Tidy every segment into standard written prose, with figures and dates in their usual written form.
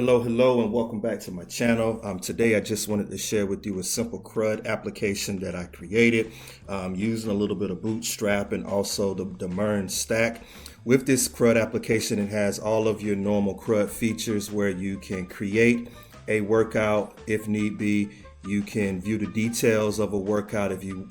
Hello, and welcome back to my channel. Today, I just wanted to share with you a simple CRUD application that I created using a little bit of Bootstrap and also the MERN stack. With this CRUD application, it has all of your normal CRUD features where you can create a workout if need be. You can view the details of a workout if you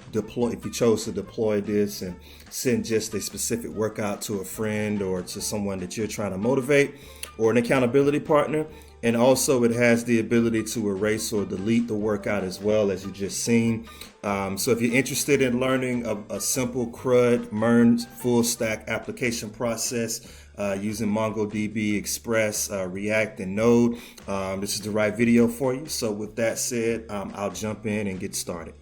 chose to deploy this and send just a specific workout to a friend or to someone that you're trying to motivate or an accountability partner. And also it has the ability to erase or delete the workout as well, as you just seen. So if you're interested in learning a simple CRUD MERN full stack application process using MongoDB, Express, React, and Node, this is the right video for you. So with that said, I'll jump in and get started.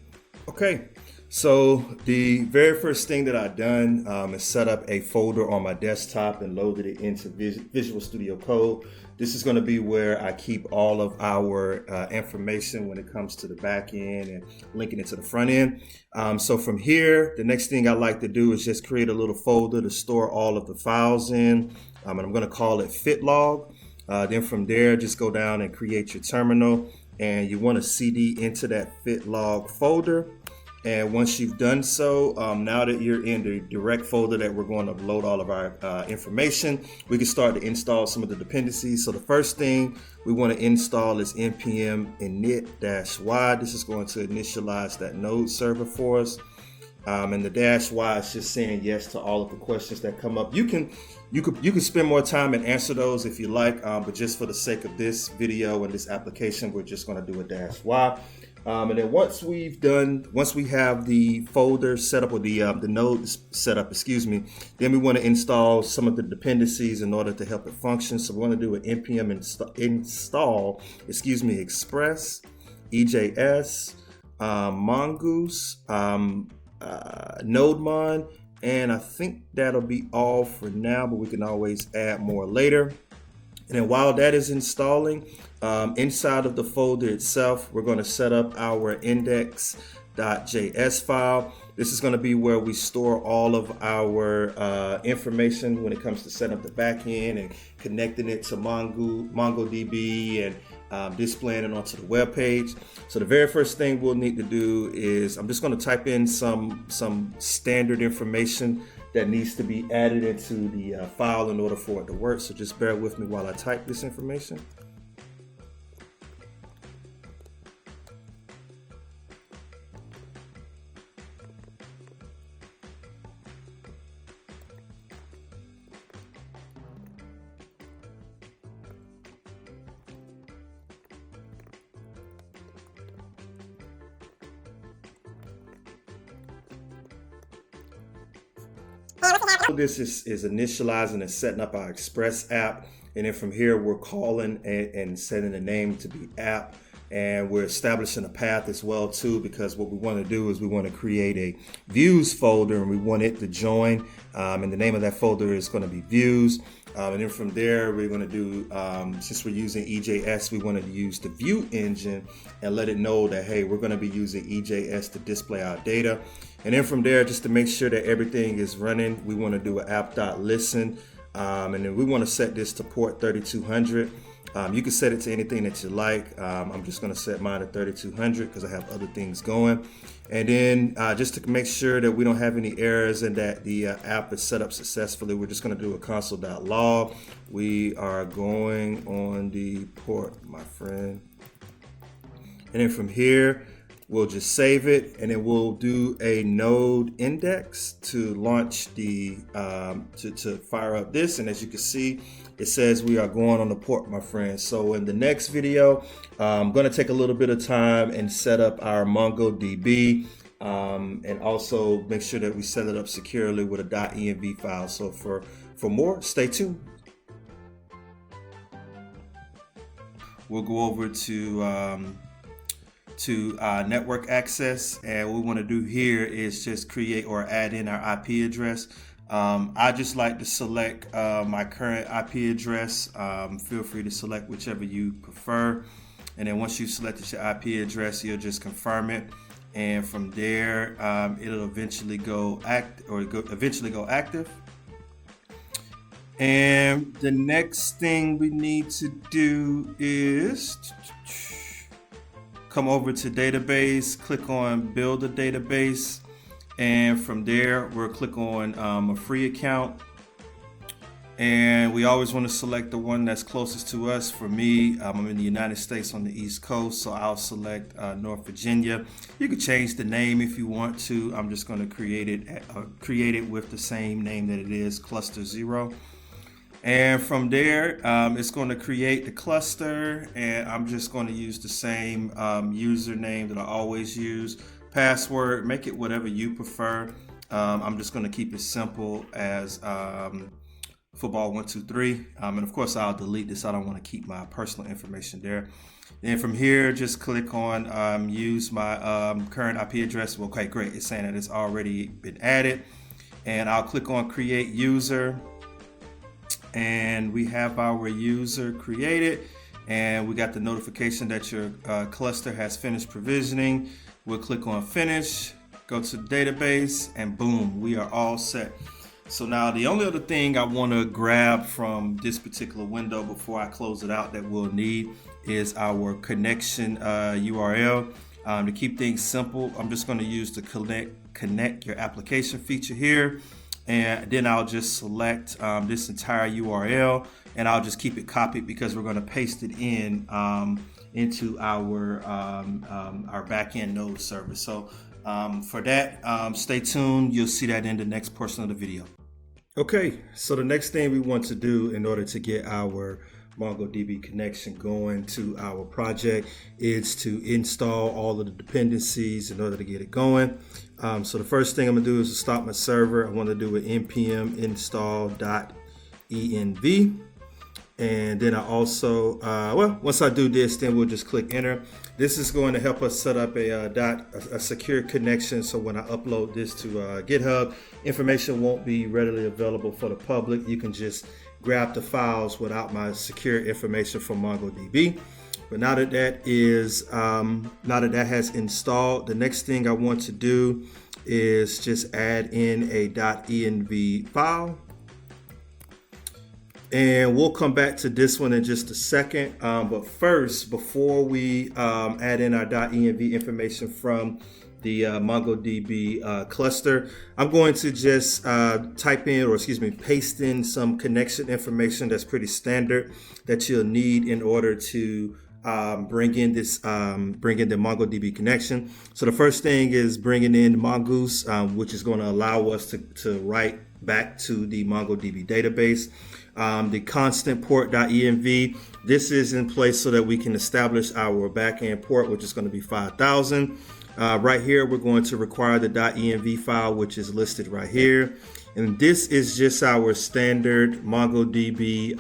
Okay. So the very first thing that I've done is set up a folder on my desktop and loaded it into Visual Studio Code. This is going to be where I keep all of our information when it comes to the back end and linking it to the front end. So from here, the next thing I like to do is just create a little folder to store all of the files in. And I'm going to call it fitlog. Then from there, just go down and create your terminal. And you want to CD into that fitlog folder. And once you've done so, now that you're in the direct folder that we're going to load all of our information, we can start to install some of the dependencies. So the first thing we want to install is npm init-y. This is going to initialize that node server for us. And the -y is just saying yes to all of the questions that come up. You can spend more time and answer those if you like, but just for the sake of this video and this application, we're just going to do a -y. And then once we have the folder set up, or the node set up, then we want to install some of the dependencies in order to help it function. So we want to do an npm install express, EJS, mongoose, nodemon, and I think that'll be all for now, but we can always add more later. And then while that is installing, inside of the folder itself, we're going to set up our index.js file. This is going to be where we store all of our information when it comes to setting up the backend and connecting it to MongoDB and displaying it onto the web page. So the very first thing we'll need to do is I'm just going to type in some standard information that needs to be added into the file in order for it to work. So just bear with me while I type this information. This is initializing and setting up our Express app, and then from here we're calling and setting the name to be app, and we're establishing a path as well too, because what we want to do is we want to create a views folder and we want it to join, and the name of that folder is going to be views. And then from there, we're going to do, since we're using EJS, we want to use the view engine and let it know that, hey, we're going to be using EJS to display our data. And then from there, just to make sure that everything is running, we want to do an app.listen. And then we want to set this to port 3200. You can set it to anything that you like. I'm just going to set mine to 3200 because I have other things going. And then just to make sure that we don't have any errors and that the app is set up successfully, we're just going to do a console.log. We are going on the port, my friend. And then from here, we'll just save it, and then we'll do a node index to launch the to fire up this. And as you can see, it says we are going on the port, my friend. So in the next video, I'm going to take a little bit of time and set up our MongoDB, and also make sure that we set it up securely with a .env file. So for more, stay tuned. We'll go over to network access, and what we want to do here is just create or add in our IP address. I just like to select my current IP address. Feel free to select whichever you prefer, and then once you've selected your IP address, you'll just confirm it, and from there it'll eventually go active. And the next thing we need to do is come over to database, click on build a database, and from there we'll click on a free account. And we always want to select the one that's closest to us. For me, I'm in the United States on the East Coast, so I'll select North Virginia. You can change the name if you want to. I'm just going to create it with the same name that it is, cluster 0. And from there, it's going to create the cluster, and I'm just going to use the same username that I always use. Password, make it whatever you prefer. I'm just going to keep it simple as football 123, and of course I'll delete this. I don't want to keep my personal information there. And from here, just click on use my current IP address. Okay, great. It's saying that it's already been added, and I'll click on create user, and we have our user created, and we got the notification that your cluster has finished provisioning. We'll click on finish, go to the database, and boom, we are all set. So now the only other thing I want to grab from this particular window before I close it out that we'll need is our connection URL. To keep things simple, I'm just going to use the connect your application feature here, and then I'll just select this entire URL, and I'll just keep it copied because we're going to paste it in into our backend node service. So for that, stay tuned. You'll see that in the next portion of the video. Okay, so the next thing we want to do in order to get our MongoDB connection going to our project is to install all of the dependencies in order to get it going. So the first thing I'm gonna do is to stop my server. I want to do an npm install.env. And then I also, once I do this, then we'll just click enter. This is going to help us set up a secure connection. So when I upload this to GitHub, information won't be readily available for the public. You can just grab the files without my secure information from MongoDB. But now that that has installed, the next thing I want to do is just add in a .env file. And we'll come back to this one in just a second. But first, before we add in our .env information from the MongoDB cluster, I'm going to just paste in some connection information that's pretty standard that you'll need in order to bring in the MongoDB connection. So the first thing is bringing in Mongoose, which is going to allow us to write back to the MongoDB database. The constant port.env, this is in place so that we can establish our backend port, which is going to be 5,000. Right here, we're going to require the .env file, which is listed right here. And this is just our standard MongoDB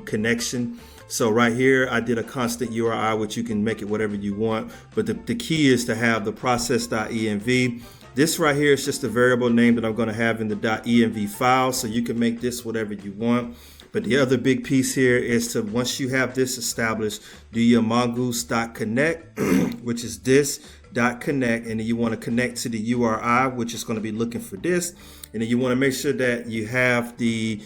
connection. So right here, I did a constant URI, which you can make it whatever you want. But the key is to have the process.env. This right here is just a variable name that I'm going to have in the .env file. So you can make this whatever you want. But the other big piece here is to, once you have this established, do your mongoose.connect, which is this.connect, and then you want to connect to the URI, which is going to be looking for this. And then you want to make sure that you have the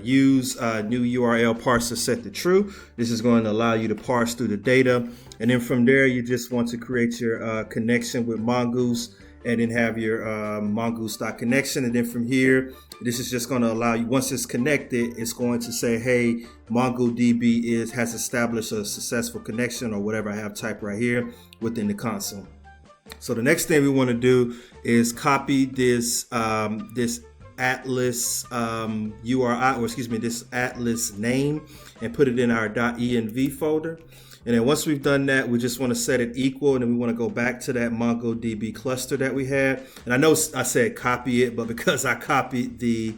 use new URL parser set to true. This is going to allow you to parse through the data. And then from there, you just want to create your connection with Mongoose, and then have your mongoose.connection. And then from here, this is just going to allow you, once it's connected, it's going to say, hey, MongoDB has established a successful connection, or whatever I have typed right here within the console. So the next thing we want to do is copy this this Atlas URI, or excuse me, this Atlas name, and put it in our .env folder. And then once we've done that, we just want to set it equal, and then we want to go back to that MongoDB cluster that we had. And I know I said copy it, but because I copied the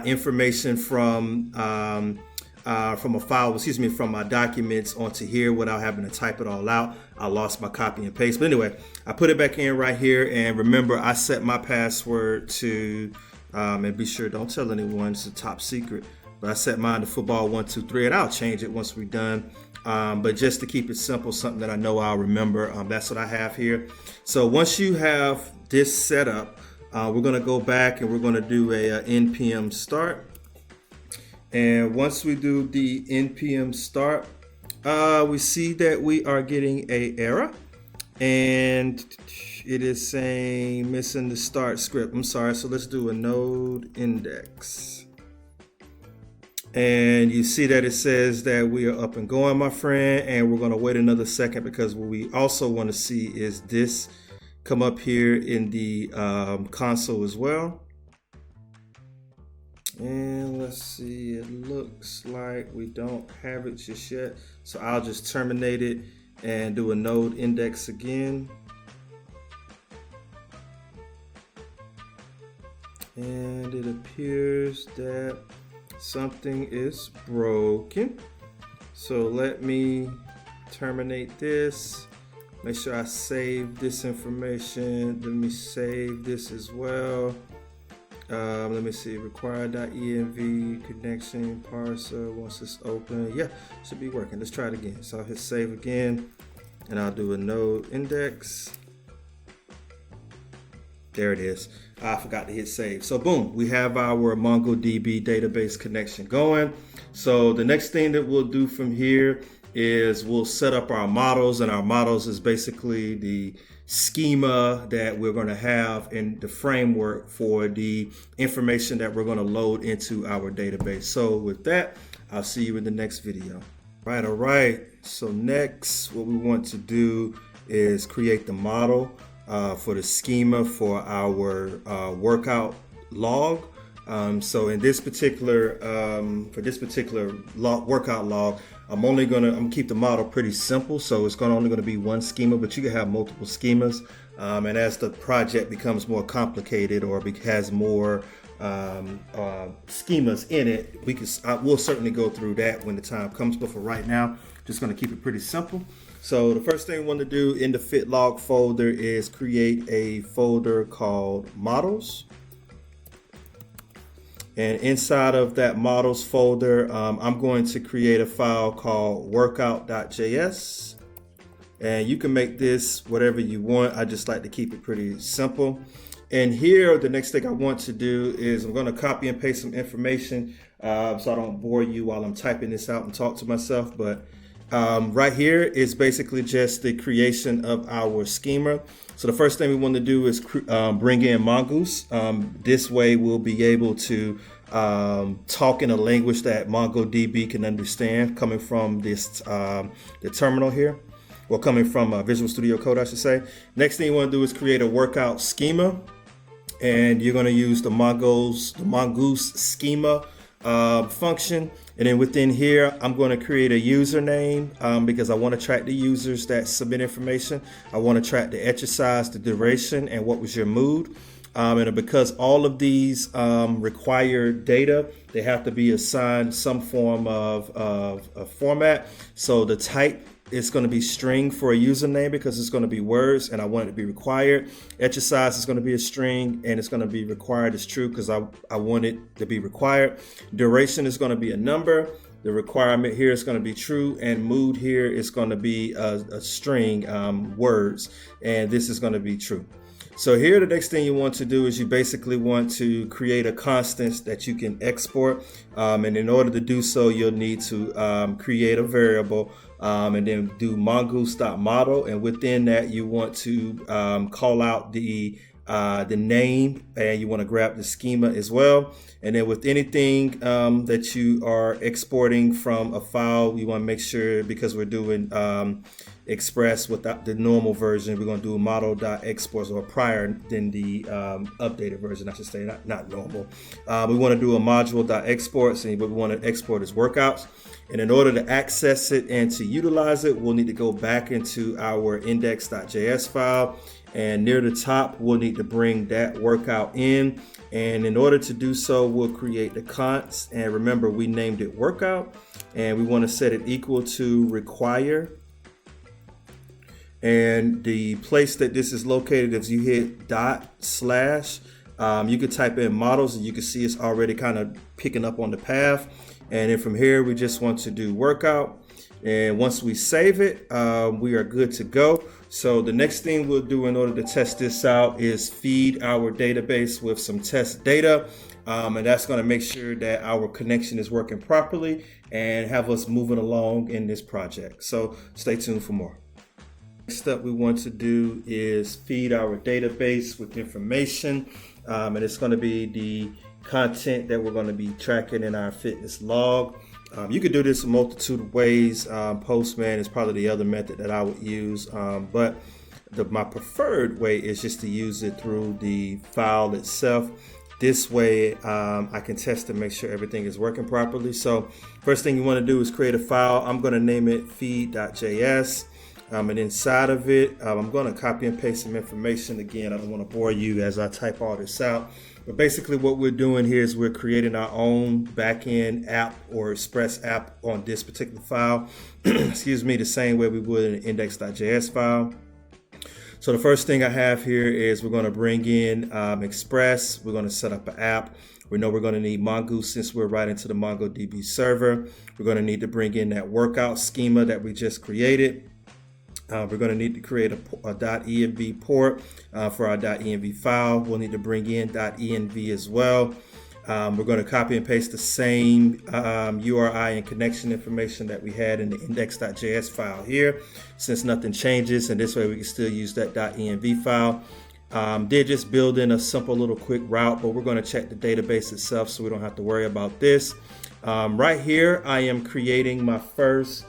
information from a file, from my documents onto here without having to type it all out, I lost my copy and paste. But anyway, I put it back in right here, and remember, I set my password to, and be sure, don't tell anyone, it's a top secret, but I set mine to football123, and I'll change it once we're done. But just to keep it simple, something that I know I'll remember, that's what I have here. So once you have this set up, we're going to go back and we're going to do a npm start. And once we do the npm start, we see that we are getting a error, and it is saying missing the start script. I'm sorry, so let's do a node index. And you see that it says that we are up and going, my friend, and we're going to wait another second because what we also want to see is this come up here in the console as well. And let's see, it looks like we don't have it just yet. So I'll just terminate it and do a node index again. And it appears that something is broken. So let me terminate this. Make sure I save this information. Let me save this as well. Let me see, require.env connection parser. Once it's open, yeah, should be working. Let's try it again. So I'll hit save again, and I'll do a node index. There it is. I forgot to hit save. So boom, we have our MongoDB database connection going. So the next thing that we'll do from here is we'll set up our models, and our models is basically the schema that we're going to have in the framework for the information that we're going to load into our database. So with that, I'll see you in the next video. All right. So next, what we want to do is create the model for the schema for our workout log. So in this particular, for this particular workout log, I'm gonna keep the model pretty simple. So it's only gonna be one schema, but you can have multiple schemas. And as the project becomes more complicated or has more schemas in it, we'll certainly go through that when the time comes. But for right now, just gonna keep it pretty simple. So the first thing we want to do in the fit log folder is create a folder called models. And inside of that models folder, I'm going to create a file called workout.js. And you can make this whatever you want. I just like to keep it pretty simple. And here, the next thing I want to do is I'm going to copy and paste some information so I don't bore you while I'm typing this out and talk to myself. But right here is basically just the creation of our schema. So the first thing we want to do is bring in Mongoose. This way we'll be able to talk in a language that MongoDB can understand, coming from this the terminal here, or coming from Visual Studio Code, I should say. Next thing you want to do is create a workout schema, and you're going to use the Mongoose schema function. And then within here, I'm going to create a username because I want to track the users that submit information. I want to track the exercise, the duration, and what was your mood. And because all of these require data, they have to be assigned some form of format. So the type is going to be string for a username because it's going to be words, and I want it to be required. Exercise is going to be a string, and it's going to be required as true because I want it to be required. Duration is going to be a number. The requirement here is going to be true, and mood here is going to be a string, words, and this is going to be true. So here, the next thing you want to do is you basically want to create a constant that you can export. And in order to do so, you'll need to create a variable and then do mongoose.model. And within that, you want to call out the name, and you want to grab the schema as well. And then with anything that you are exporting from a file, you want to make sure, because we're doing Express without the normal version, we're going to do model.exports, or prior than the updated version, I should say, not normal. We want to do a module.exports, and what we want to export is workouts. And in order to access it and to utilize it, we'll need to go back into our index.js file, and near the top, we'll need to bring that workout in. And in order to do so, we'll create the const, and remember, we named it workout, and we want to set it equal to require. And the place that this is located, if you hit /, you could type in models, and you can see it's already kind of picking up on the path. And then from here, we just want to do workout. And once we save it, we are good to go. So the next thing we'll do in order to test this out is feed our database with some test data. And that's going to make sure that our connection is working properly and have us moving along in this project. So stay tuned for more. Next up we want to do is feed our database with information, and it's going to be the content that we're going to be tracking in our fitness log. You could do this a multitude of ways. Postman is probably the other method that I would use, but my preferred way is just to use it through the file itself. This way I can test and make sure everything is working properly. So first thing you want to do is create a file. I'm going to name it feed.js. And inside of it, I'm going to copy and paste some information. Again, I don't want to bore you as I type all this out. But basically what we're doing here is we're creating our own backend app or express app on this particular file. Excuse me, the same way we would in an index.js file. So the first thing I have here is we're going to bring in Express. We're going to set up an app. We know we're going to need Mongoose since we're right into the MongoDB server. We're going to need to bring in that workout schema that we just created. We're going to need to create a .env port for our .env file. We'll need to bring in .env as well. We're going to copy and paste the same URI and connection information that we had in the index.js file here, since nothing changes, and this way we can still use that .env file. They're just building a simple little quick route, but we're going to check the database itself so we don't have to worry about this. Right here, I am creating my first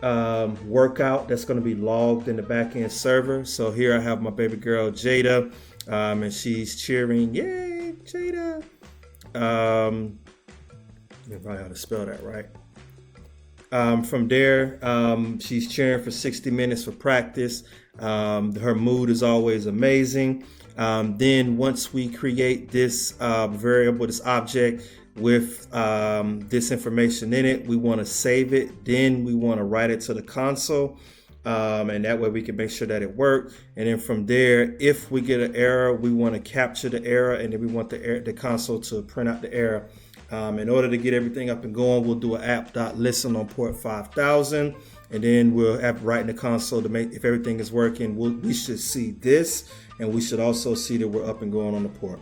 workout that's going to be logged in the backend server. So here I have my baby girl Jada, and she's cheering, yay, Jada. You probably how to spell that right. From there, she's cheering for 60 minutes for practice. Her mood is always amazing. Then once we create this variable, this object with this information in it, we want to save it. Then we want to write it to the console. And that way we can make sure that it worked. And then from there, if we get an error, we want to capture the error, and then we want the console to print out the error. In order to get everything up and going, we'll do an app.listen on port 5000, and then we'll have right in the console to make, if everything is working, we should see this, and we should also see that we're up and going on the port.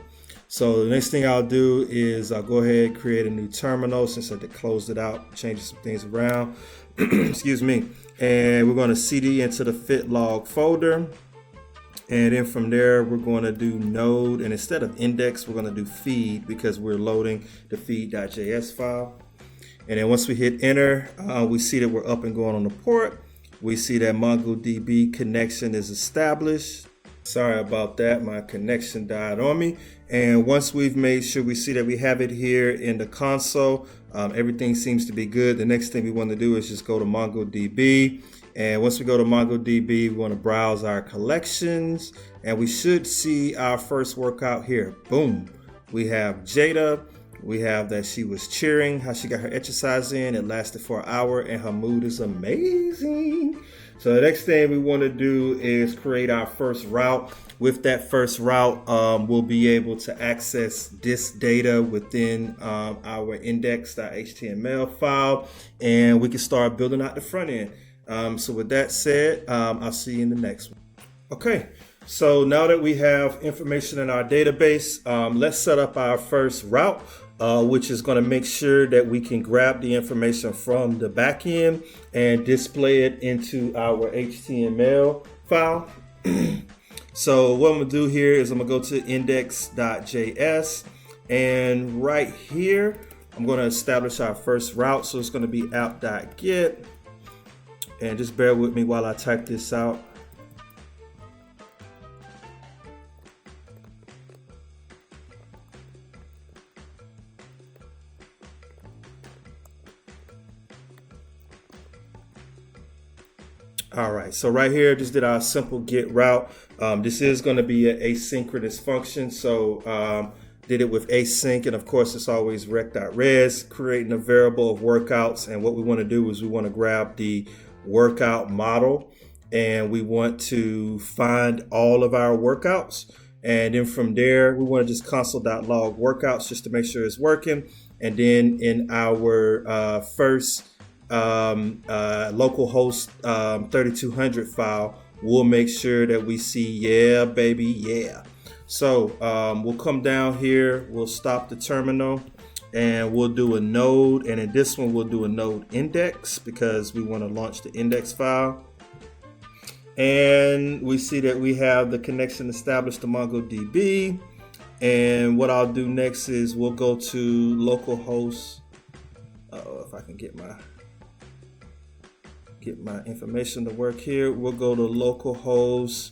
So the next thing I'll do is I'll go ahead and create a new terminal since I closed it out, changing some things around. Excuse me. And we're going to cd into the fit log folder. And then from there, we're going to do node. And instead of index, we're going to do feed because we're loading the feed.js file. And then once we hit enter, we see that we're up and going on the port. We see that MongoDB connection is established. Sorry about that, my connection died on me. And once we've made sure we see that we have it here in the console, everything seems to be good. The next thing we want to do is just go to MongoDB. And once we go to MongoDB, we want to browse our collections, and we should see our first workout here. Boom. We have Jada. We have that she was cheering, how she got her exercise in. It lasted for an hour, and her mood is amazing. So the next thing we want to do is create our first route. With that first route, we'll be able to access this data within our index.html file, and we can start building out the front end. So with that said, I'll see you in the next one. Okay, so now that we have information in our database, let's set up our first route, which is going to make sure that we can grab the information from the backend and display it into our HTML file. So what I'm going to do here is I'm going to go to index.js, and right here I'm going to establish our first route. So it's going to be app.get, and just bear with me while I type this out. All right, so right here, just did our simple get route. This is going to be an asynchronous function, so did it with async, and of course it's always rec.res, creating a variable of workouts. And what we want to do is we want to grab the workout model, and we want to find all of our workouts. And then from there, we want to just console.log workouts just to make sure it's working. And then in our first localhost 3200 file, we'll make sure that we see, yeah, baby, yeah. So we'll come down here, we'll stop the terminal, and we'll do a node. And in this one, we'll do a node index because we want to launch the index file. And we see that we have the connection established to MongoDB. And what I'll do next is we'll go to localhost. If I can get my information to work here, we'll go to localhost,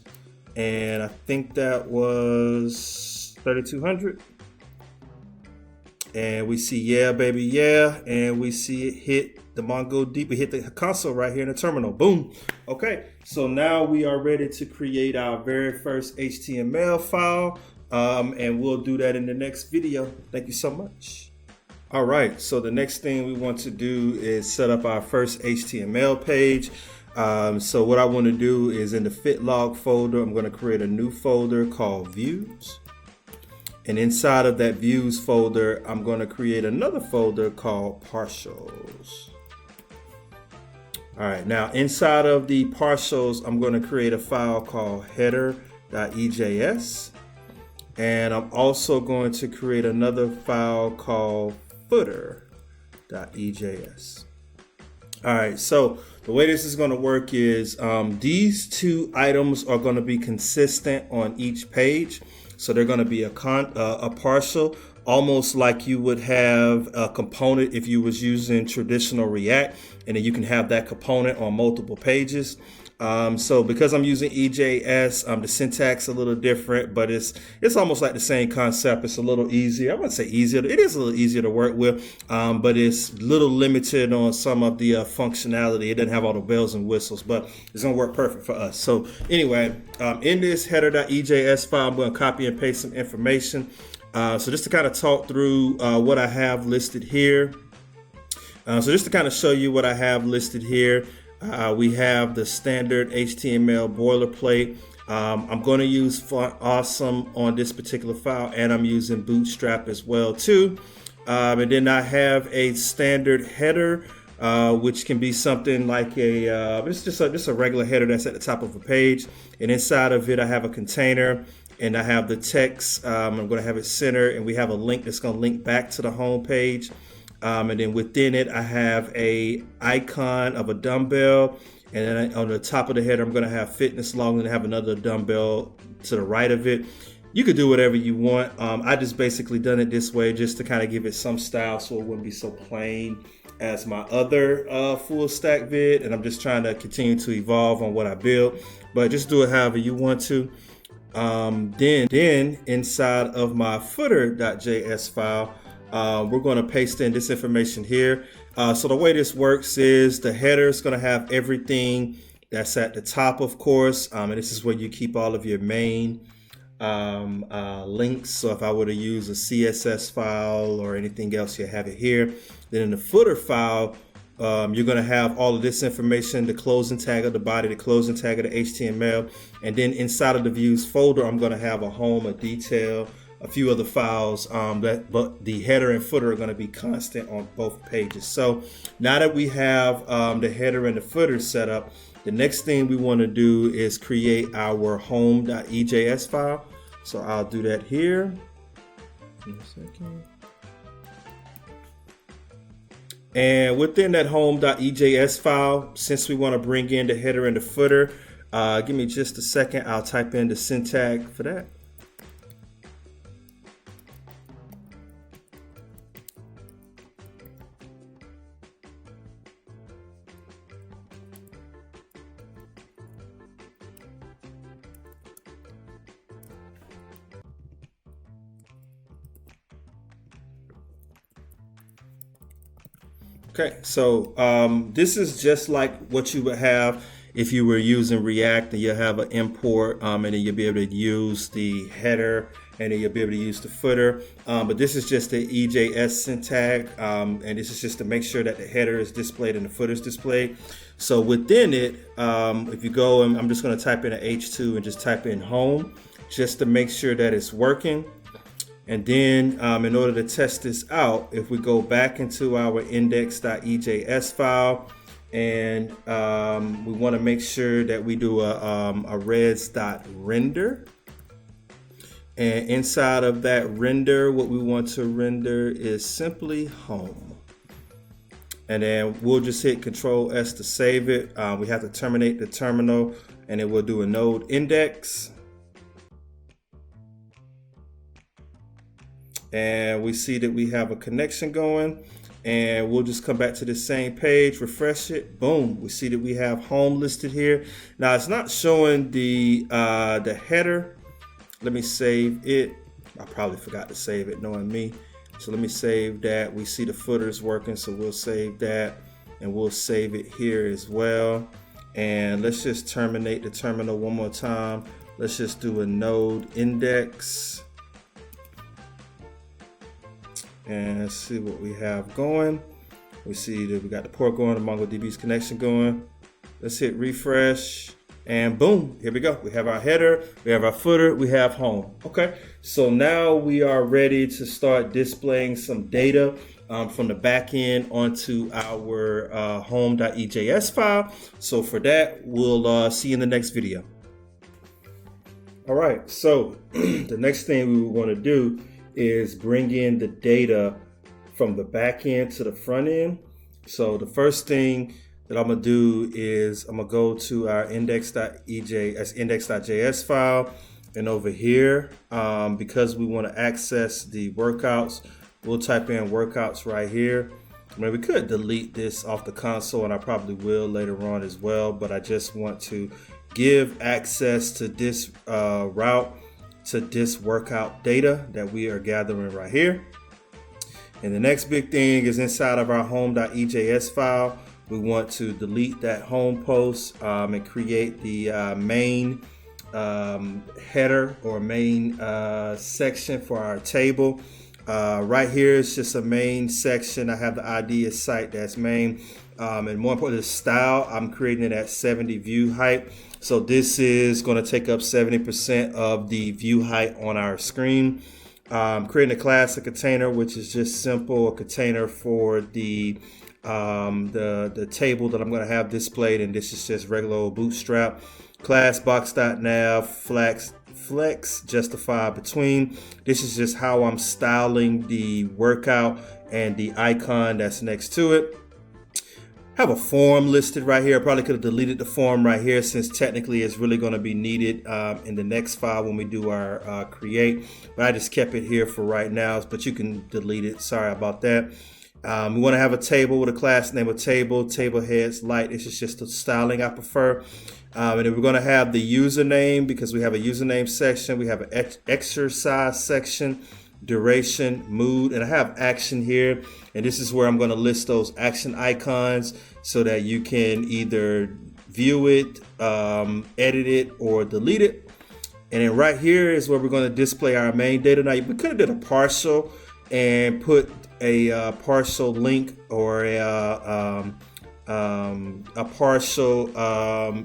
and I think that was 3200. And we see yeah, baby, yeah, and we see it hit the MongoDB, hit the console right here in the terminal. Boom. Okay, so now we are ready to create our very first HTML file, and we'll do that in the next video. Thank you so much. All right, so the next thing we want to do is set up our first HTML page. So what I want to do is in the fitlog folder, I'm going to create a new folder called views. And inside of that views folder, I'm going to create another folder called partials. All right, now inside of the partials, I'm going to create a file called header.ejs. And I'm also going to create another file called footer.ejs. All right, so the way this is going to work is these two items are going to be consistent on each page. So they're going to be a partial, almost like you would have a component if you was using traditional React, and then you can have that component on multiple pages. So because I'm using EJS, the syntax a little different, but it's almost like the same concept. It's a little easier. I wouldn't say easier. It is a little easier to work with, but it's a little limited on some of the functionality. It doesn't have all the bells and whistles, but it's going to work perfect for us. So anyway, in this header.ejs file, I'm going to copy and paste some information. So just to kind of talk through what I have listed here. So just to kind of show you what I have listed here. We have the standard HTML boilerplate. I'm going to use Font Awesome on this particular file, and I'm using Bootstrap as well too. And then I have a standard header, which can be something like it's just a regular header that's at the top of a page. And inside of it, I have a container, and I have the text. I'm going to have it centered, and we have a link that's going to link back to the home page. And then within it, I have a icon of a dumbbell. And then on the top of the header, I'm going to have fitness log and have another dumbbell to the right of it. You could do whatever you want. I just basically done it this way just to kind of give it some style so it wouldn't be so plain as my other full stack vid. And I'm just trying to continue to evolve on what I build. But just do it however you want to. Then inside of my footer.js file, we're going to paste in this information here. So the way this works is the header is going to have everything that's at the top, of course. And this is where you keep all of your main links. So if I were to use a CSS file or anything else, you have it here. Then in the footer file, you're going to have all of this information, the closing tag of the body, the closing tag of the HTML. And then inside of the views folder, I'm going to have a home, a detail, a few other files, but the header and footer are going to be constant on both pages. So now that we have the header and the footer set up, the next thing we want to do is create our home.ejs file. So I'll do that here. Give me a second. And within that home.ejs file, since we want to bring in the header and the footer, give me just a second. I'll type in the syntax for that. Okay, so this is just like what you would have if you were using React, and you have an import, and then you'll be able to use the header, and then you'll be able to use the footer. But this is just the EJS syntax, and this is just to make sure that the header is displayed and the footer is displayed. So within it, if you go, and I'm just going to type in an H2 and just type in home, just to make sure that it's working. And then in order to test this out, if we go back into our index.ejs file, and we want to make sure that we do a res.render. And inside of that render, what we want to render is simply home. And then we'll just hit Control S to save it. We have to terminate the terminal, and then we'll do a node index. And we see that we have a connection going, and we'll just come back to the same page, refresh it, boom. We see that we have home listed here. Now it's not showing the header. Let me save it. I probably forgot to save it, knowing me. So let me save that. We see the footers working, so we'll save that, and we'll save it here as well. And let's just terminate the terminal one more time. Let's just do a node index. And see what we have going. We see that we got the port going, the MongoDB's connection going. Let's hit refresh, and boom, here we go. We have our header, we have our footer, we have home. Okay, so now we are ready to start displaying some data from the back end onto our home.ejs file. So for that, we'll see you in the next video. All right, so the next thing we want to do is bring in the data from the back end to the front end. So the first thing that I'm gonna do is I'm gonna go to our index.js file, and over here, because we want to access the workouts, we'll type in workouts right here. I mean, we could delete this off the console, and I probably will later on as well, but I just want to give access to this route, to this workout data that we are gathering right here. And the next big thing is inside of our home.ejs file, we want to delete that home post and create the main header or main section for our table. Right here is just a main section. I have the ID as site, that's main. And more importantly, the style, I'm creating it at 70 view height. So this is going to take up 70% of the view height on our screen. Creating a class, a container, which is just simple, a container for the table that I'm going to have displayed, and this is just regular old bootstrap. Class box.nav, flex justify between. This is just how I'm styling the workout and the icon that's next to it. Have a form listed right here. I probably could have deleted the form right here, since technically it's really going to be needed in the next file when we do our create, but I just kept it here for right now, but you can delete it. Sorry about that. We want to have a table with a class name of table heads light. This is just the styling I prefer. And then we're going to have the username, because we have a username section. We have an exercise section, duration, mood, and I have action here. And this is where I'm going to list those action icons so that you can either view it, edit it, or delete it. And then right here is where we're going to display our main data. Now, we could have did a partial and put a partial link or a partial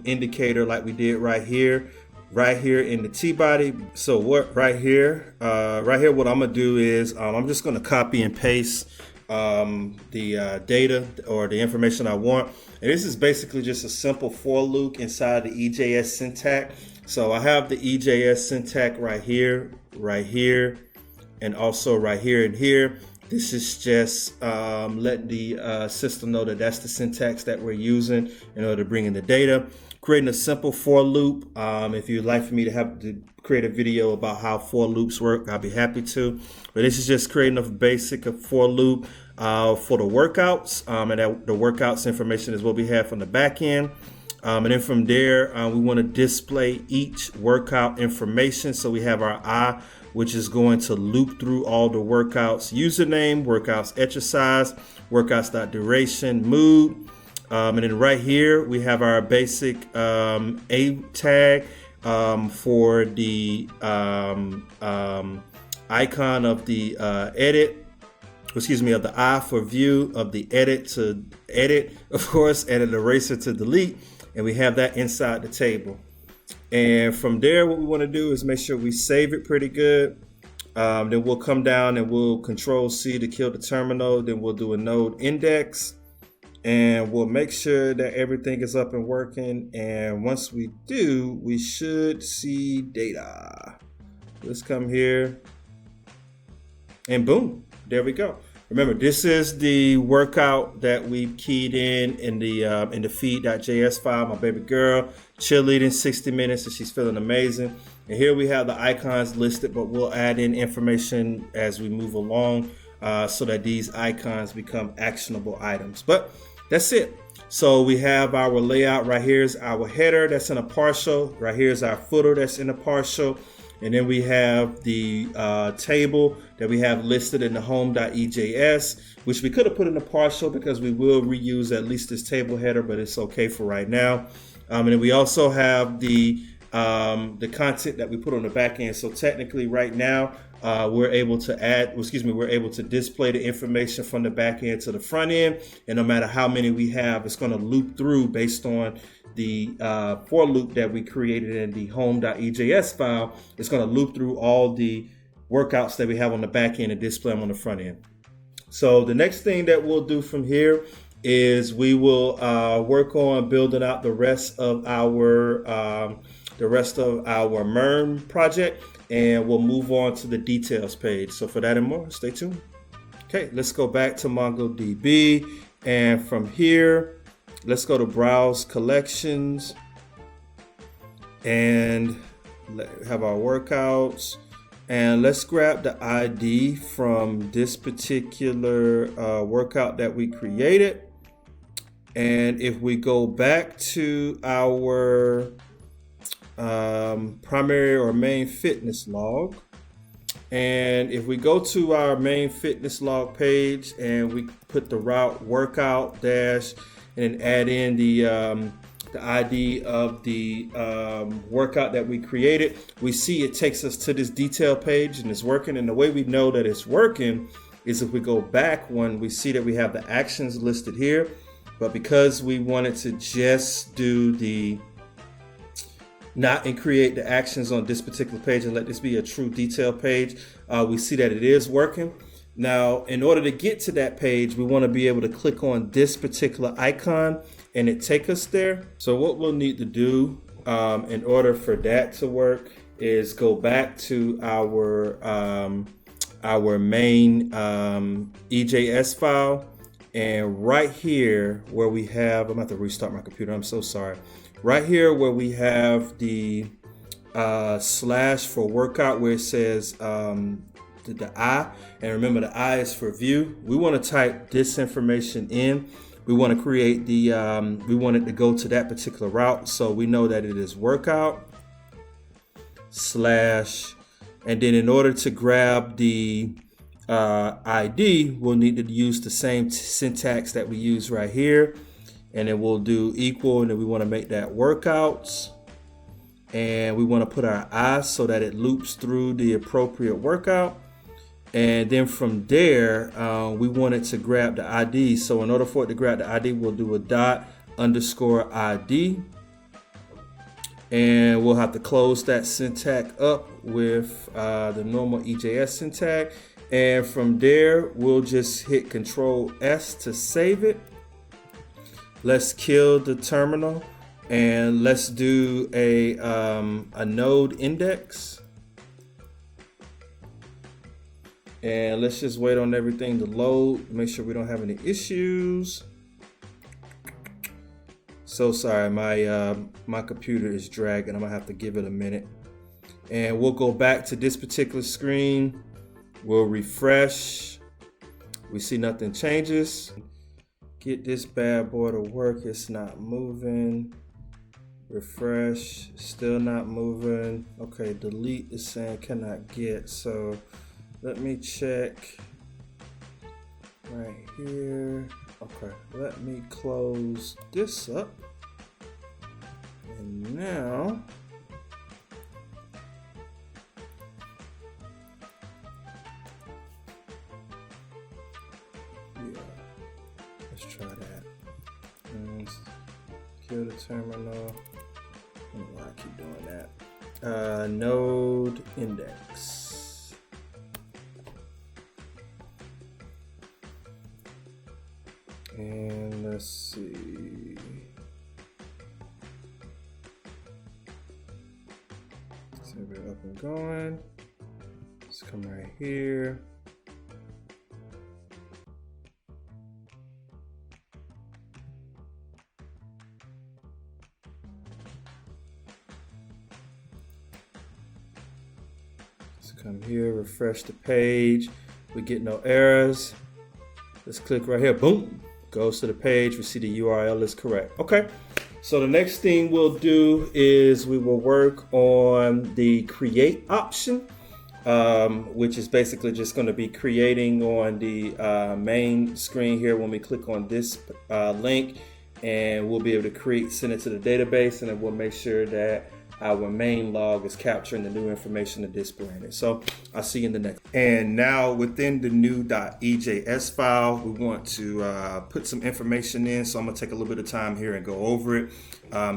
indicator like we did right here in the T-body. So what right here, what I'm gonna do is I'm just gonna copy and paste the data or the information I want. And this is basically just a simple for loop inside the EJS syntax. So I have the EJS syntax right here, and also right here and here. This is just letting the system know that that's the syntax that we're using in order to bring in the data. Creating a simple for loop. If you'd like for me to have to create a video about how for loops work, I'll be happy to. But this is just creating a basic for loop for the workouts. And that the workouts information is what we have from the back end. And then from there, we want to display each workout information. So we have our I, which is going to loop through all the workouts, username, workouts exercise, workouts.duration, mood. And then right here, we have our basic A tag for the icon of the of the I for view, of the edit to edit, of course, and an eraser to delete. And we have that inside the table. And from there, what we want to do is make sure we save it pretty good. Then we'll come down and we'll Control-C to kill the terminal. Then we'll do a node index. And we'll make sure that everything is up and working. And once we do, we should see data. Let's come here and boom, there we go. Remember, this is the workout that we keyed in the feed.js file. My baby girl cheerleading 60 minutes and she's feeling amazing. And here we have the icons listed, but we'll add in information as we move along so that these icons become actionable items. But that's it. So we have our layout. Right here is our header that's in a partial. Right here is our footer that's in a partial. And then we have the table that we have listed in the home.ejs, which we could have put in a partial because we will reuse at least this table header, but it's okay for right now. And then we also have the content that we put on the back end. So technically right now, we're able to display the information from the back end to the front end. And no matter how many we have, it's going to loop through based on the for loop that we created in the home.ejs file. It's going to loop through all the workouts that we have on the back end and display them on the front end. So the next thing that we'll do from here is we will work on building out the rest of our MERN project, and we'll move on to the details page. So for that and more, stay tuned. Okay, let's go back to MongoDB, and from here, let's go to Browse Collections and have our workouts. And let's grab the ID from this particular workout that we created. And if we go back to our primary or main fitness log, and if we go to our main fitness log page and we put the route workout dash and add in the ID of the workout that we created, we see it takes us to this detail page and it's working. And the way we know that it's working is if we go back one, we see that we have the actions listed here. But because we wanted to just do and create the actions on this particular page and let this be a true detail page, we see that it is working. Now, in order to get to that page, we want to be able to click on this particular icon and it take us there. So what we'll need to do in order for that to work is go back to our main EJS file, and right here where we have, I'm going to have to restart my computer, I'm so sorry. Right here where we have the slash for workout where it says the I, and remember the I is for view, we want to type this information in. We want to create the, we want it to go to that particular route. So we know that it is workout slash, and then in order to grab the ID, we'll need to use the same syntax that we use right here. And then we'll do equal, and then we want to make that workouts. And we want to put our I so that it loops through the appropriate workout. And then from there, we want it to grab the ID. So in order for it to grab the ID, we'll do a ._ID. And we'll have to close that syntax up with the normal EJS syntax. And from there, we'll just hit Control S to save it. Let's kill the terminal and let's do a node index. And let's just wait on everything to load, make sure we don't have any issues. So sorry, my computer is dragging. I'm gonna have to give it a minute. And we'll go back to this particular screen. We'll refresh. We see nothing changes. Get this bad boy to work. It's not moving. Refresh, still not moving. Okay, delete is saying cannot get. So let me check right here. Okay, let me close this up. And now, let's try that. And kill the terminal. I don't know why I keep doing that. Node index. And let's see. So we're up and going. Let's come right here. Let's come here, refresh the page. We get no errors. Let's click right here. Boom. Goes to the page. We see the URL is correct. Okay. So the next thing we'll do is we will work on the create option, which is basically just going to be creating on the main screen here when we click on this link, and we'll be able to create, send it to the database, and then we'll make sure that our main log is capturing the new information and displaying it. So I'll see you in the next. And now within the new .ejs file, we want to put some information in. So I'm gonna take a little bit of time here and go over it.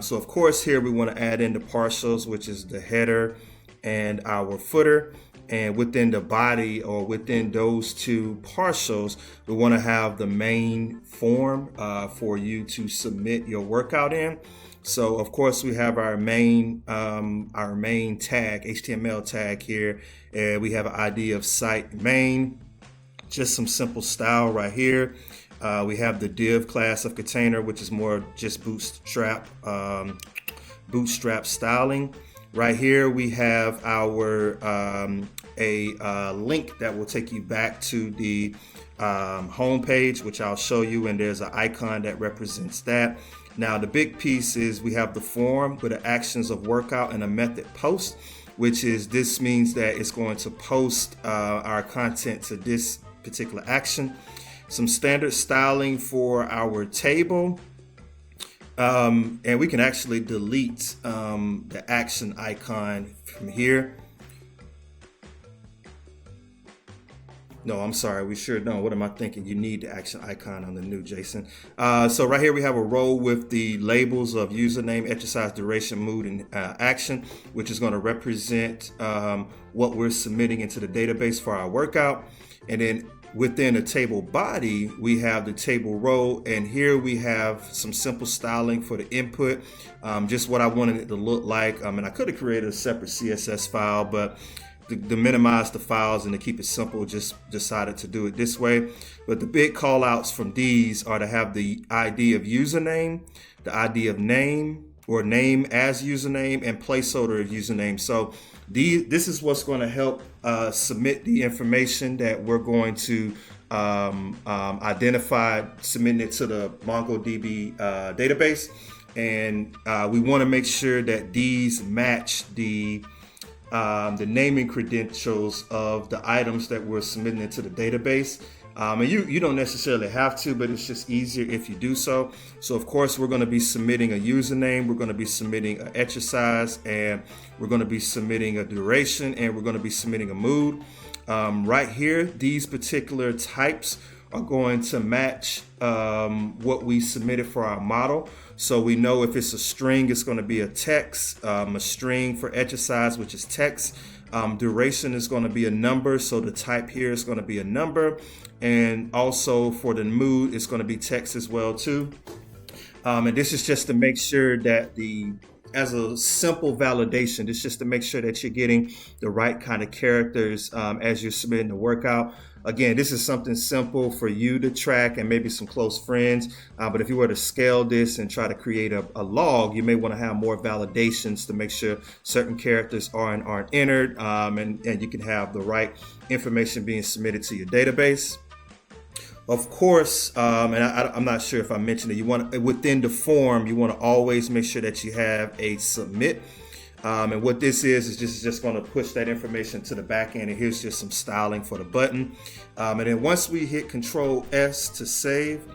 So of course here we want to add in the partials, which is the header and our footer. And within the body, or within those two partials, we want to have the main form for you to submit your workout in. So of course we have our main tag, HTML tag here, and we have an ID of site main, just some simple style right here. We have the div class of container, which is more just bootstrap styling. Right here we have our a link that will take you back to the home page, which I'll show you, and there's an icon that represents that. Now the big piece is we have the form with the actions of workout and a method post, which is, this means that it's going to post our content to this particular action. Some standard styling for our table, and we can actually delete the action icon from here. No, I'm sorry, we sure don't. What am I thinking? You need the action icon on the new JSON. So right here we have a row with the labels of username, exercise, duration, mood, and action, which is going to represent what we're submitting into the database for our workout. And then within the table body, we have the table row, and here we have some simple styling for the input, just what I wanted it to look like. And I could have created a separate CSS file, but to minimize the files and to keep it simple, just decided to do it this way. But the big call outs from these are to have the ID of username, the ID of name, or name as username, and placeholder of username. So this is what's going to help submit the information that we're going to identify, submitting it to the MongoDB database. And we want to make sure that these match the naming credentials of the items that we're submitting into the database. And you don't necessarily have to, but it's just easier if you do so. So of course, we're going to be submitting a username, we're going to be submitting an exercise, and we're going to be submitting a duration, and we're going to be submitting a mood. Right here, these particular types are going to match what we submitted for our model. So we know if it's a string, it's going to be a text, a string for exercise, which is text. Duration is going to be a number, so the type here is going to be a number. And also for the mood, it's going to be text as well too. And this is just to make sure that as a simple validation, it's just to make sure that you're getting the right kind of characters as you're submitting the workout. Again, this is something simple for you to track and maybe some close friends. But if you were to scale this and try to create a log, you may want to have more validations to make sure certain characters aren't entered, and you can have the right information being submitted to your database. Of course, and I'm not sure if I mentioned it, you want within the form, you want to always make sure that you have a submit. And what this is just going to push that information to the back end. And here's just some styling for the button. And then once we hit Control S to save,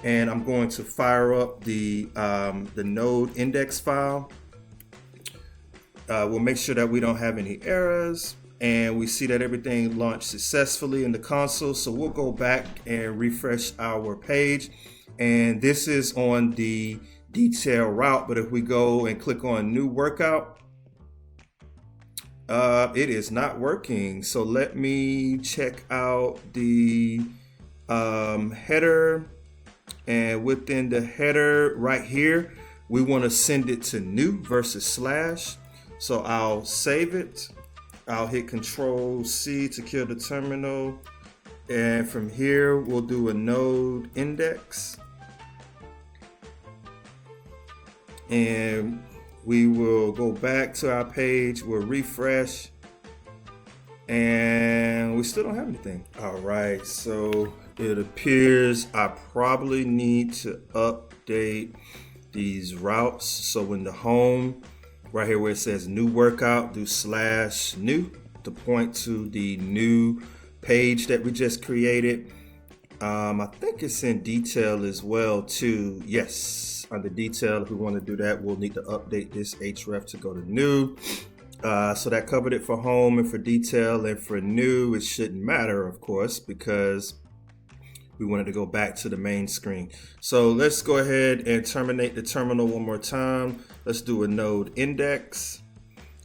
and I'm going to fire up the node index file. We'll make sure that we don't have any errors. And we see that everything launched successfully in the console. So we'll go back and refresh our page. And this is on the detail route. But if we go and click on new workout, it is not working. So let me check out the header. And within the header right here, we want to send it to new versus slash. So I'll save it. I'll hit Control C to kill the terminal. And from here, we'll do a node index. And we will go back to our page, we'll refresh, and we still don't have anything. All right, so it appears I probably need to update these routes. So in the home, right here where it says new workout, do /new to point to the new page that we just created. I think it's in detail as well too. Yes, under detail, if we want to do that, we'll need to update this href to go to new. So that covered it for home, and for detail, and for new, it shouldn't matter, of course, because we wanted to go back to the main screen. So let's go ahead and terminate the terminal one more time. Let's do a node index.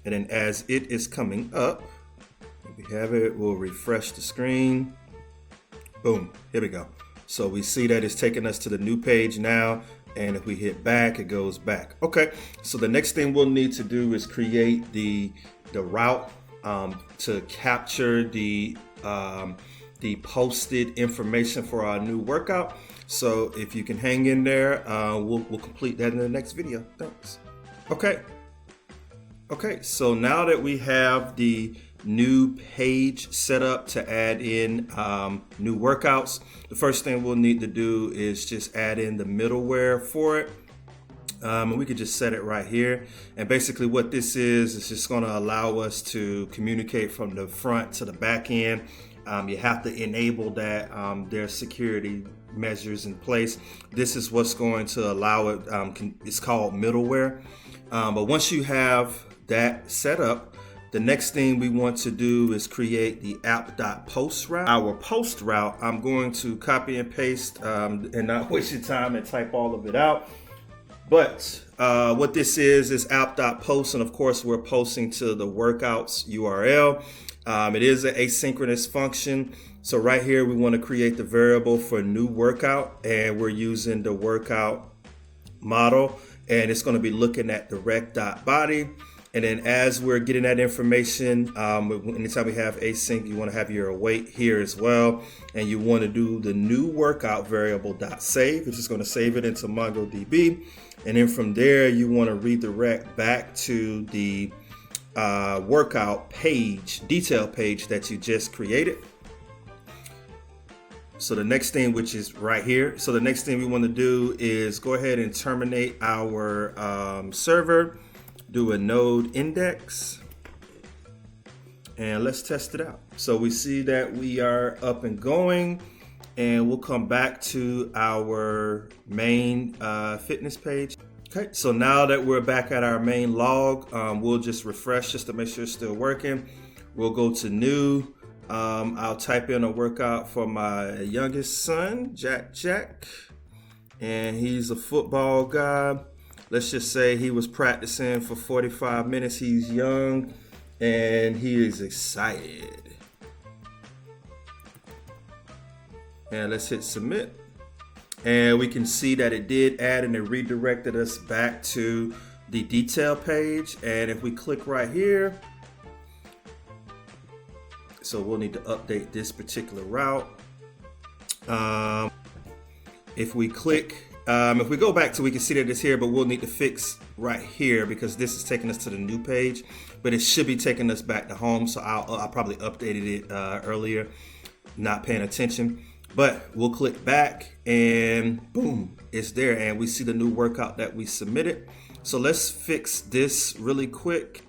And then as it is coming up, if we have it, we'll refresh the screen. Boom, here we go. So we see that it's taking us to the new page now. And if we hit back, it goes back. Okay, so the next thing we'll need to do is create the route to capture the posted information for our new workout. So if you can hang in there, we'll complete that in the next video. Thanks. Okay, so now that we have the new page set up to add in new workouts, the first thing we'll need to do is just add in the middleware for it. And we could just set it right here. And basically what this is just going to allow us to communicate from the front to the back end. You have to enable that. There's security measures in place. This is what's going to allow it. It's called middleware. But once you have that set up, the next thing we want to do is create the app.post route. Our post route, I'm going to copy and paste and not waste your time and type all of it out. But what this is app.post, and of course we're posting to the workouts URL. It is an asynchronous function. So right here, we want to create the variable for new workout, and we're using the workout model, and it's going to be looking at the rec.body. And then as we're getting that information, anytime we have async, you want to have your await here as well. And you want to do the new workout variable.save, which is going to save it into MongoDB. And then from there, you want to redirect back to the workout page, detail page that you just created. So the next thing, which is right here. So the next thing we want to do is go ahead and terminate our server. Do a node index, and let's test it out. So we see that we are up and going, and we'll come back to our main fitness page. Okay, so now that we're back at our main log, we'll just refresh just to make sure it's still working. We'll go to new. I'll type in a workout for my youngest son, Jack, and he's a football guy. Let's just say he was practicing for 45 minutes. He's young and he is excited. And let's hit submit. And we can see that it did add, and it redirected us back to the detail page. And if we click right here, so we'll need to update this particular route. If we click, if we go back to, we can see that it's here, but we'll need to fix right here because this is taking us to the new page, but it should be taking us back to home. So I probably updated it earlier, not paying attention, but we'll click back and boom, it's there. And we see the new workout that we submitted. So let's fix this really quick.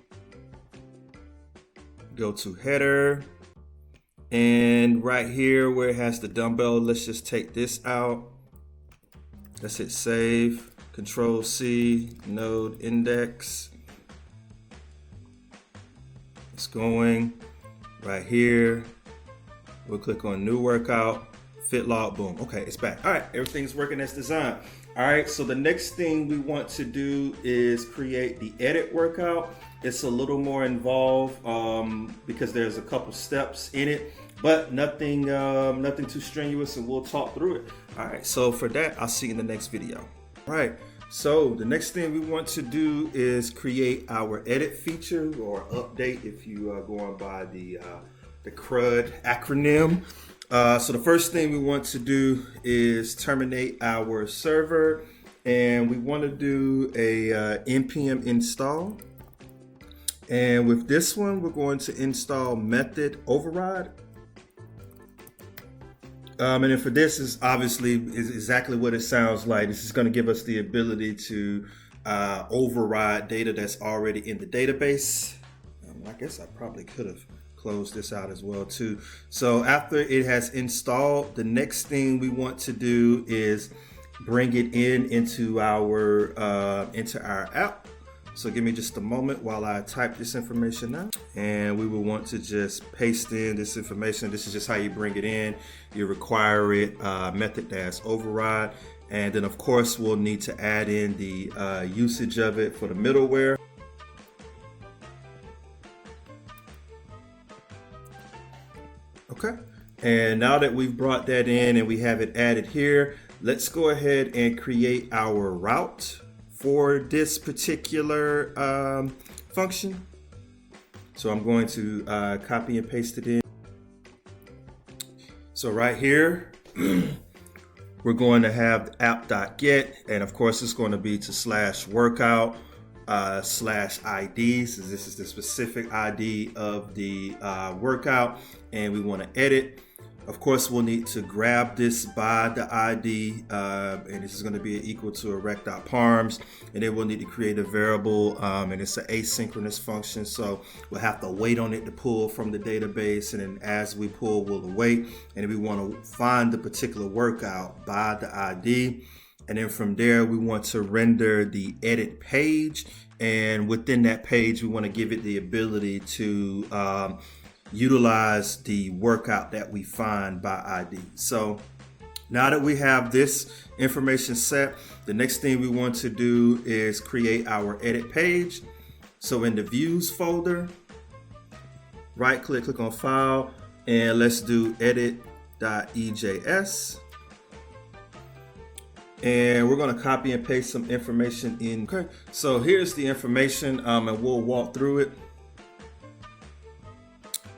Go to header, and right here where it has the dumbbell, let's just take this out. Let's hit save, Control C, node index. It's going right here. We'll click on new workout, fit log, boom. Okay, it's back. All right, everything's working as designed. All right, so the next thing we want to do is create the edit workout. It's a little more involved because there's a couple steps in it, but nothing too strenuous, and we'll talk through it. All right, so for that, I'll see you in the next video. All right, So the next thing we want to do is create our edit feature, or update if you are going by the CRUD acronym. So the first thing we want to do is terminate our server, and we want to do a npm install. And with this one, we're going to install method override. And then for this is obviously exactly what it sounds like. This is going to give us the ability to override data that's already in the database. I guess I probably could have closed this out as well too. So after it has installed, the next thing we want to do is bring it into our app. So give me just a moment while I type this information out, and we will want to just paste in this information. This is just how you bring it in. You require it method-override, and then of course we'll need to add in the usage of it for the middleware. Okay, and now that we've brought that in and we have it added here, let's go ahead and create our route for this particular function. So I'm going to copy and paste it in. So right here, we're going to have app.get, and of course it's going to be to /workout /ID. So this is the specific ID of the workout, and we want to edit. Of course, we'll need to grab this by the ID, and this is going to be equal to a rec.parms, and then we'll need to create a variable, and it's an asynchronous function, so we'll have to wait on it to pull from the database, and then as we pull, we'll wait, and we want to find the particular workout by the ID, and then from there, we want to render the edit page, and within that page, we want to give it the ability to utilize the workout that we find by ID. So now that we have this information set, the next thing we want to do is create our edit page. So in the views folder, right click on file, and let's do edit.ejs. And we're going to copy and paste some information in. Okay, so here's the information, and we'll walk through it.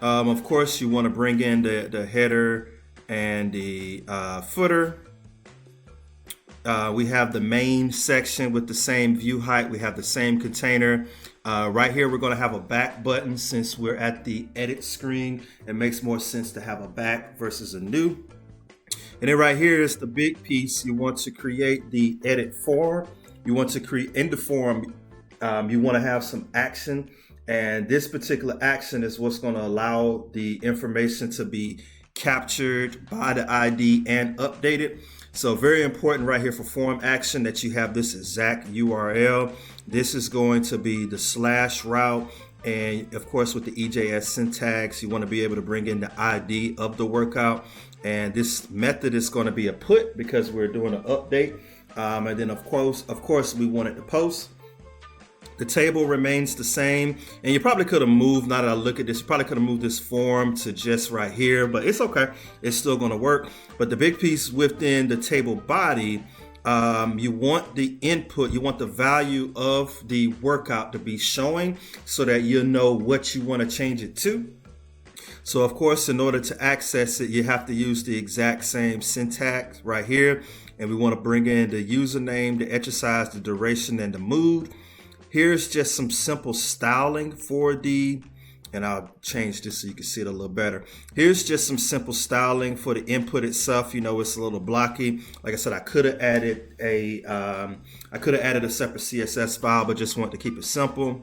Of course, you want to bring in the header and the footer. We have the main section with the same view height. We have the same container. Right here, we're going to have a back button. Since we're at the edit screen, it makes more sense to have a back versus a new. And then right here is the big piece. You want to create the edit form. You want to create in the form, you want to have some action. And this particular action is what's going to allow the information to be captured by the ID and updated. So very important right here for form action that you have this exact URL. This is going to be the /route. And of course, with the EJS syntax, you want to be able to bring in the ID of the workout. And this method is going to be a put because we're doing an update. And then of course, we want it to post. The table remains the same, and you probably could have moved, now that I look at this, you probably could have moved this form to just right here, but it's okay. It's still going to work. But the big piece within the table body, you want the input, you want the value of the workout to be showing so that you know what you want to change it to. So of course, in order to access it, you have to use the exact same syntax right here. And we want to bring in the username, the exercise, the duration, and the mood. Here's just some simple styling for the, and I'll change this so you can see it a little better. Here's just some simple styling for the input itself. You know, it's a little blocky. Like I said, I could have added a separate CSS file, but just want to keep it simple.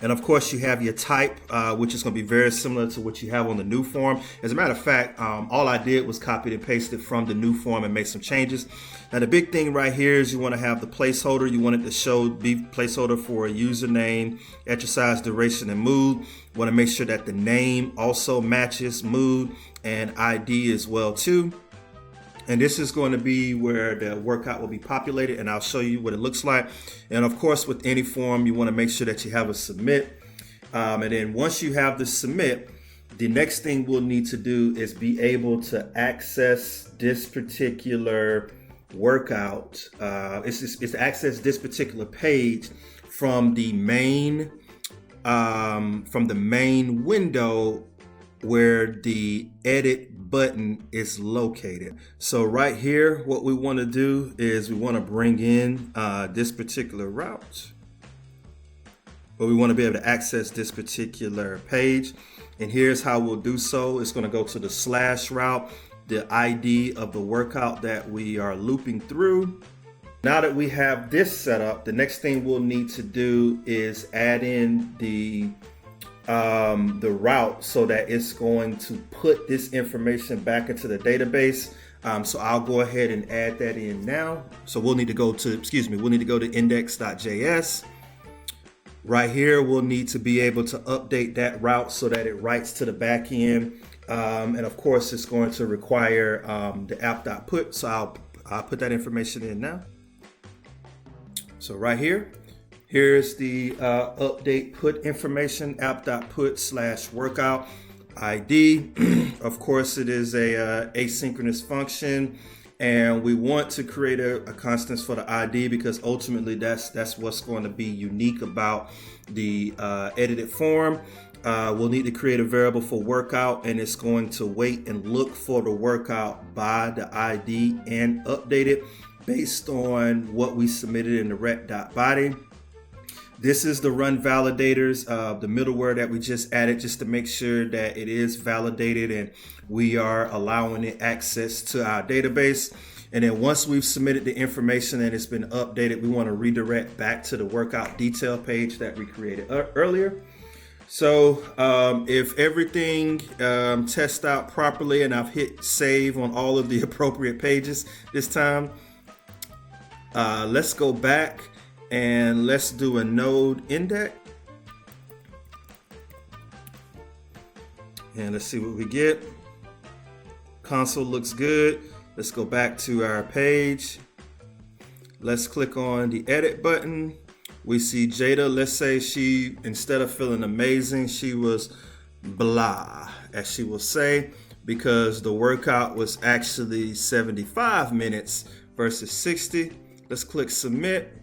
And of course, you have your type, which is going to be very similar to what you have on the new form. As a matter of fact, all I did was copy and paste it from the new form and make some changes. Now, the big thing right here is you want to have the placeholder. You want it to be placeholder for a username, exercise, duration, and mood. You want to make sure that the name also matches mood and ID as well too. And this is going to be where the workout will be populated, and I'll show you what it looks like. And of course, with any form, you want to make sure that you have a submit. And then once you have the submit, the next thing we'll need to do is be able to access this particular workout. It's to access this particular page from the main window where the edit button is located. So right here, what we want to do is we want to bring in this particular route, but we want to be able to access this particular page. And here's how we'll do so. It's going to go to the slash route, the ID of the workout that we are looping through. Now that we have this set up, the next thing we'll need to do is add in the route so that it's going to put this information back into the database. So I'll go ahead and add that in now. So we'll need to go to, index.js. Right here, we'll need to be able to update that route so that it writes to the back end. And of course, it's going to require the app.put. So I'll put that information in now. So right here, here's the update put information, app.put/workout ID. Of course, it is a asynchronous function, and we want to create a constants for the ID because ultimately that's what's going to be unique about the edited form. We'll need to create a variable for workout, and it's going to wait and look for the workout by the ID and update it based on what we submitted in the rec.body. This is the run validators, the middleware that we just added just to make sure that it is validated and we are allowing it access to our database. And then once we've submitted the information and it's been updated, we want to redirect back to the workout detail page that we created earlier. So if everything tests out properly and I've hit save on all of the appropriate pages this time, let's go back and let's do a node index. And let's see what we get. Console looks good. Let's go back to our page. Let's click on the edit button. We see Jada. Let's say she, instead of feeling amazing, she was blah, as she will say, because the workout was actually 75 minutes versus 60. Let's click submit.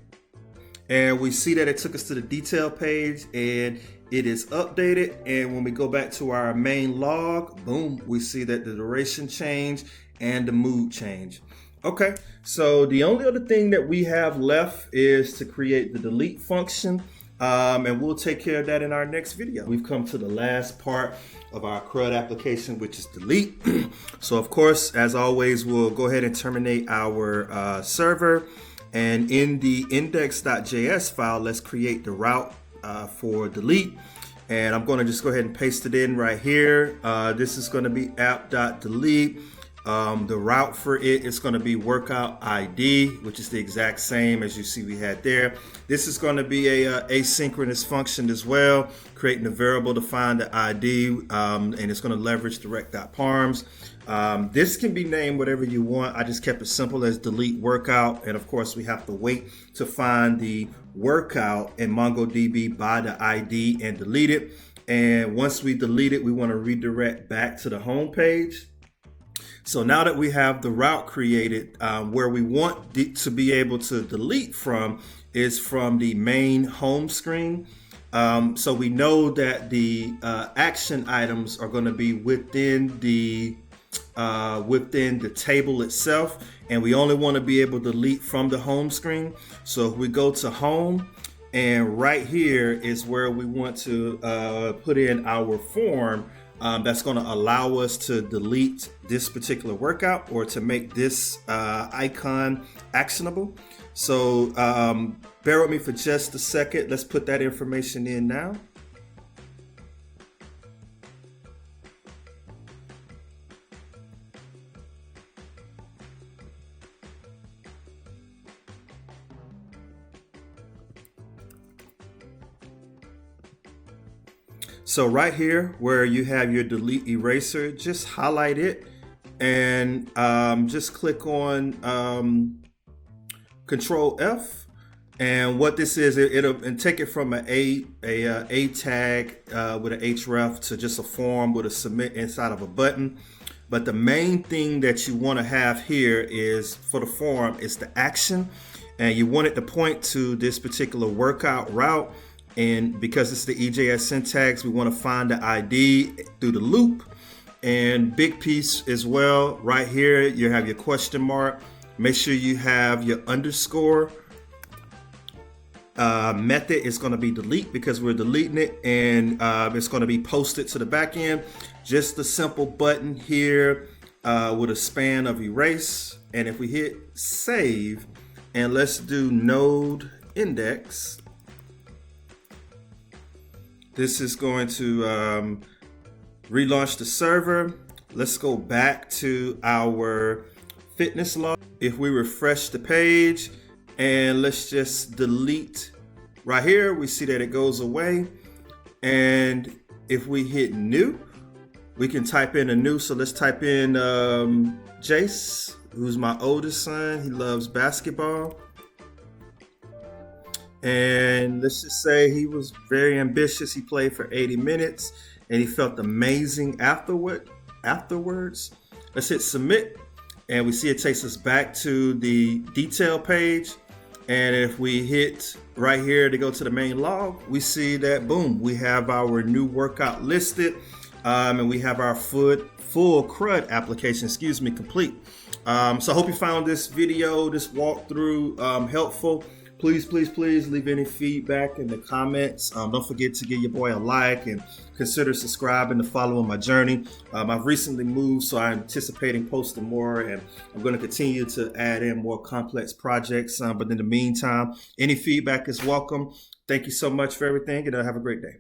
And we see that it took us to the detail page and it is updated. And when we go back to our main log, boom, we see that the duration change and the mood change. Okay, so the only other thing that we have left is to create the delete function. And we'll take care of that in our next video. We've come to the last part of our CRUD application, which is delete. So of course, as always, we'll go ahead and terminate our server. And in the index.js file, let's create the route for delete. And I'm going to just go ahead and paste it in right here. This is going to be app.delete. The route for it is going to be workout ID, which is the exact same as you see we had there. This is going to be a asynchronous function as well, creating a variable to find the ID, and it's going to leverage direct.params. This can be named whatever you want. I just kept it simple as delete workout. And of course, we have to wait to find the workout in MongoDB by the ID and delete it. And once we delete it, we want to redirect back to the home page. So now that we have the route created, where we want to be able to delete from is from the main home screen. So we know that the action items are going to be within the table itself, and we only want to be able to delete from the home screen. So if we go to home, and right here is where we want to put in our form. That's going to allow us to delete this particular workout or to make this icon actionable. So bear with me for just a second. Let's put that information in now. So right here where you have your delete eraser, just highlight it and just click on Control F. And what this is, it'll take it from a tag with an href to just a form with a submit inside of a button. But the main thing that you want to have here is for the form is the action, and you want it to point to this particular workout route. And because it's the EJS syntax, we want to find the ID through the loop. And big piece as well, right here, you have your question mark. Make sure you have your underscore. Method is going to be delete because we're deleting it, and it's going to be posted to the back end. Just a simple button here with a span of erase. And if we hit save, and let's do node index, this is going to relaunch the server. Let's go back to our fitness log. If we refresh the page and let's just delete right here, we see that it goes away. And if we hit new, we can type in a new. So let's type in Jace, who's my oldest son. He loves basketball. And let's just say he was very ambitious. He played for 80 minutes and he felt amazing afterwards. Let's hit submit, and we see it takes us back to the detail page. And if we hit right here to go to the main log, we see that boom, we have our new workout listed, and we have our full CRUD application, complete. So I hope you found this video, this walkthrough helpful. Please leave any feedback in the comments. Don't forget to give your boy a like and consider subscribing to follow my journey. I've recently moved, so I'm anticipating posting more, and I'm going to continue to add in more complex projects. But in the meantime, any feedback is welcome. Thank you so much for everything, and have a great day.